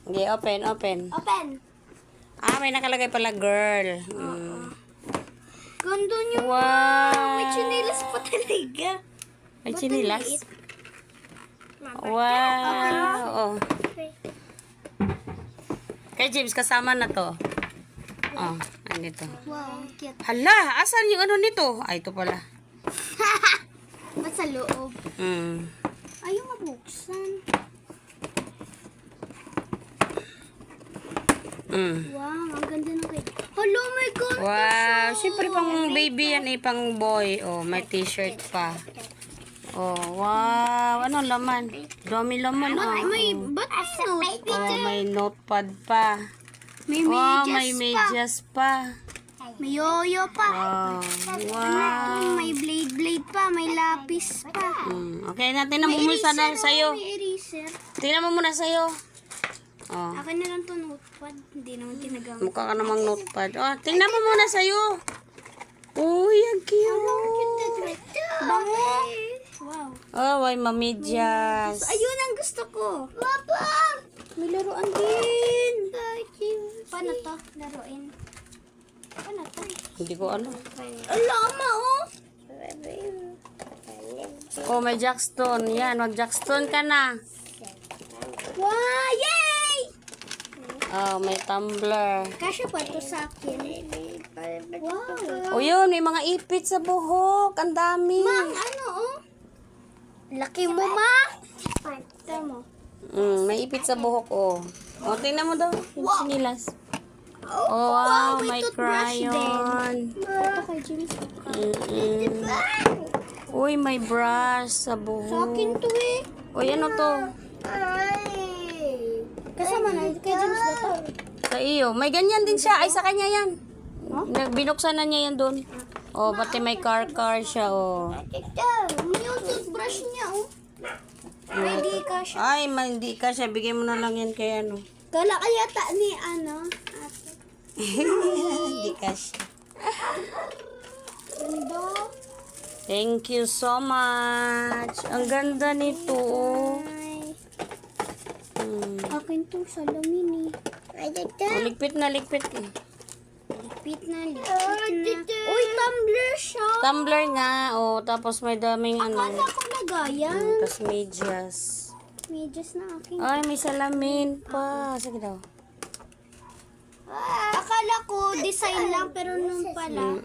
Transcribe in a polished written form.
Okay, open. Open. Ah, may nakalagay pala girl. Ganda niyo. Wow. May chinilas pa talaga. May Ba't chinilas? ang liit? Wow. Oh. Kay James, kasama na to. Oh, andito. Wow, cute. Hala, asan yung ano nito? Ay, ito pala. Ba't sa loob? Ayaw mabuksan. Wow, ang ganda ng cake. Hello, my God. Wow, siyempre pang baby yan eh, pang boy. Oh, may t-shirt pa. Oh, wow. Ano laman? Dami laman. Oh, May, ba't may notepad? oh, may notepad pa. May Wow, medyas may pa. medyas pa. May yoyo pa. Wow. May blade pa. May lapis pa. Okay, tingnan mo muna sana sa'yo. May eraser. Tingnan mo muna sa'yo. Oh, Akin na lang to notepad. Hindi naman ginagamit. mukha ka namang notepad. Oh, tingnan mo muna sa'yo. Uy, ang cute. Bango. Wow. Oh, may mamedyas. Ayun ang gusto ko. Papa! May laruan din. Paano to? Laruin. Paano to? Hindi ko ano. Alama, oh! Oh, may jackstone. Yan, mag-jackstone ka na. Wow! Yay! Oh, may tumbler. Kasya pa to sa akin. Wow. Oh, yun, may mga ipit sa buhok. Ang dami. Ma, ano, oh? Laki mo, ma! Ito mo. May ipit sa buhok, oh. Oh, tingnan mo daw. Yung Wow. sinilas. Oh, wow, may may toothbrush crayon. Ito kay James. Uy, may brush sa Sa akin buhok. to eh. Uy, ano to? Kasama na, kay James na to. Sa iyo. May ganyan din siya. Ay, sa kanya yan. Binuksan na niya yan doon. Oh, pati may car siya, oh. Ito, yung toothbrush niya, oh. Pwede ka siya. Ay, hindi ka siya. Bigyan mo na lang yan kay ano. Kala kaya ni ano, ate. Hindi ka siya. Ganda. Thank you so much. Ang ganda nito, oh. Ay. Akin to, salamin eh. Oh, ligpit na. Lipit na. Uy, tumbler siya. Tumbler nga, oh. Tapos may daming ano. Akala ko lagayan. Tapos medyas. Medyas na akin. Ay, may salamin pa. Sige daw. Akala ko design lang, pero nung pala.